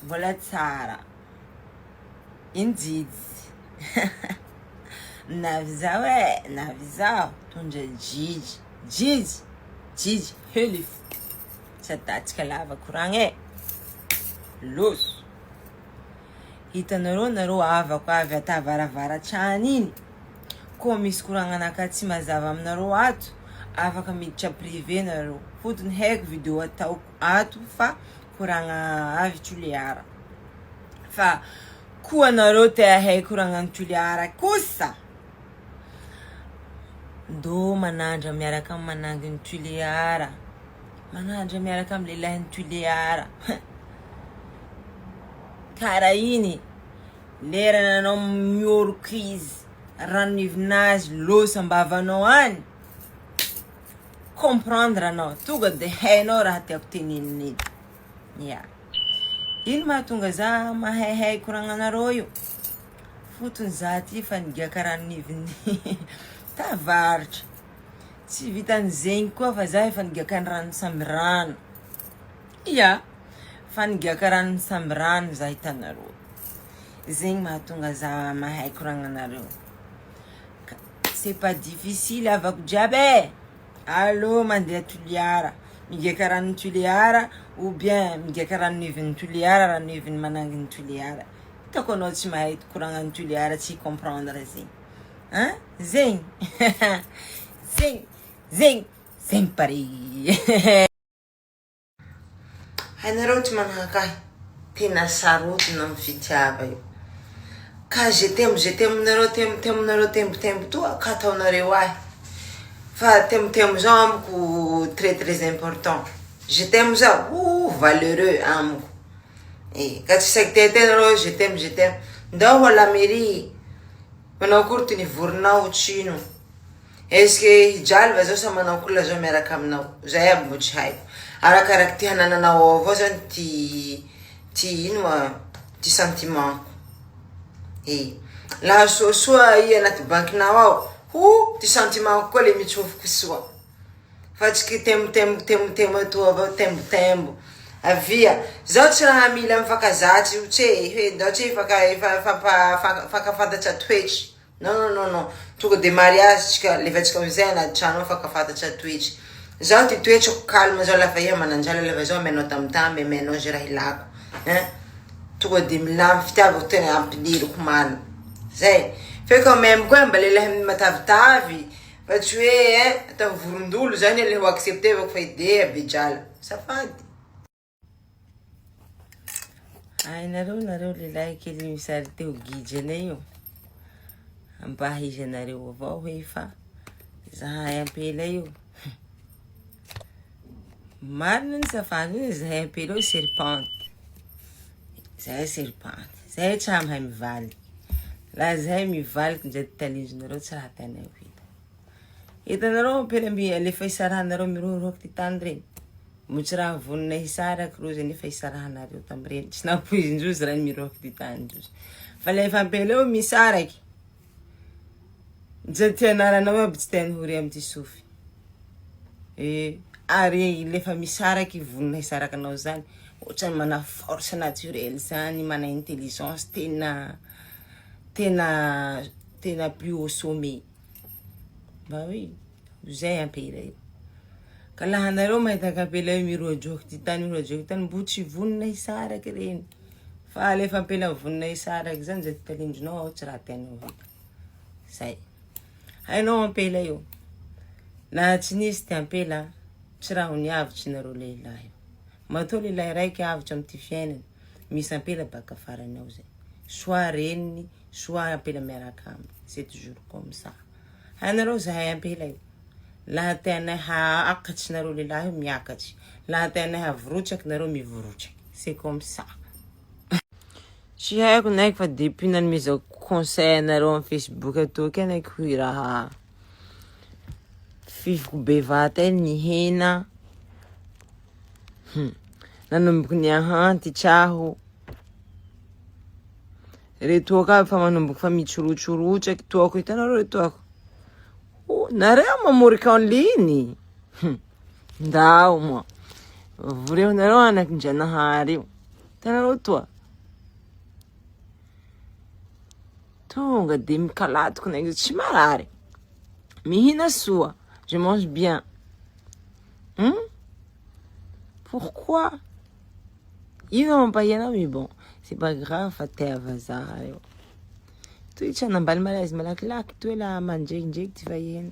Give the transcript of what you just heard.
Mbola tsara. Iny jijy. Navy zao navy zao. Tondra Jijy. Hely. Sadatsika lava koragna Loso. Hitanareo avako avy ata varavaratrany iny. Koa misy koragna anaka tsy mazava aminareo ato, afaka miditra privé nareo. Fotony haiko vidéo ataoko ato fa koragna avy Toliara. Fa koa anareo te hahay koragna Toliara kosa, ndo manandra miaraka amin'ny mananginy Toliara. Manandra miaraka amin'ny lelahin'ny Toliara. Kara iny, lera nanao mioroko izy, ranonivinazy losa ambavanao any, comprendre anao, tonga de hainao raha tiako tenenin'iny. Ya. Ino mahatonga za mahay koragnanareo io? Fotony za ty fa nigaka ranoniviny tavaritra. Tsy vitan'zegny koa fa za efa nigaka rano samby rano. Ya. Fa nigaka rano samby rano za hitanareo. Zegny mahatonga za mahay koragnanareo. C'est pas difficile avako jiaby. Allô mandeha Toliara, migaka rano Toliara ou bien migaka ranoniviny Toliara, ranoniviny mananginy Toliara. Hitako anao tsy mahay koragnan'ny Toliara, tsy comprendre zegny. Hein? Zegny. Zegny pare. Hainareo tsy manakahy, tena sarotiny amin'ny fitiava io. Ka je t'aime nareo tempo toa ka ataonareo ahy. Fa tempo zao amiko très important. Je t'aime zao, valeureux amiko. Ka tsy saky tetenareo je t'aime. Ndao à la mairie, manao akory ty nivoronao trino. Est-ce que hijalva zao sa manao akory zao miaraka aminao? Zay aby mbo tsy haiko. Arakaraky ty hanananao avao zany ty sentiment. Laha soasoa i anaty bankinao ao, ty sentiment koa le mitsofoko soa. Fa tsy temo atoa avao tembo. Avia, zao tsy raha mila mifakazatsy io tse, ndao tse fakafantatra toetry. Non. Tonga de mariage tsika, levatsika amizay anaty trano fakafantatra toetry. Zao ty toetrako calme zao lafa iha mananjala lafa zao amenao tambitamby, amenao zay raha ilako. Tonga de milamy fitiavako tena ampiliriko marina. Zay. Fait quand même koa mba lelahy matavitavy, fa tsy hoe atao vorondolo zany le ho accepté avako fa ide abejala. Safady. Nareo lelahy kely misary teo gidry anay io. Ampahizy anareo avao hoe fa zahay ampela io. Marina ny safady io zahay ampela io serpente. Zahay serpente. Zahay tsy mahay mivaliky. La zahay mivaliky ndraty talinjonareo tsy raha tanay ho hita. Hitanareo ampela lefa isarahanareo miroroaka ty tany reny. Mo tsy raha vonina hisaraky rozy nefa isarahanareo tamireny. Tsy napoizindrozy raha miroroaka ty tany ndrozy. Fa lefa ampela io misaraky. Njaty tianaranao aby tsy tiany hory amty sofy. Ary lefa misaraky vonina hisaraky anao zany, ohatrany mana force naturelle zany, mana intelligence tena plus au sommet. Bah oui, zay ampela io. Ka laha anareo mahita ampela io miroajoky ty tany mbo tsy vonina hisaraky reny. Fa lefa ampela vonina hisaraky zany njaty talindronao ao tsy raha tianao hita. Zay. Hainao ampela io. Laha tsy nisy ty ampela, tsy raha ho niavitry nareo lehilahy. Matoa lehilahy raiky avitra amty fiainany, misy ampela baka farany ao zay. Soit reniny, soit ampela miaraka aminy. C'est toujours comme ça. Hainareo zahay ampela io. Laha tianay haakatry nareo lehilahy miakatry. Laha tianay havorotsaky nareo mivorotsaky. C'est comme ça. Tsy haiko naiky fa depuis nanomezako conseil nareo amin'ny Facebook atoky naiky hoe raha fifiko bevata ny hena. Nanomboky ny ahanty traho. Retoaka aby fa manomboky fa mitsorotsorotsaky toako hitanareo retoako. Nareo mamorika en ligne. Ndao moa. Voreo nareo anaky Njanahary io. Hitanareo toa. Tonga de mikalado com negócio de marare. Mihina sua. Je mange bien. Pourquoi? Ils n'ont pas rien, mais bon. C'est pas grave, até vazar. Tu es en balmalais, mais la claque, tu es là, manger, tu vas y aller.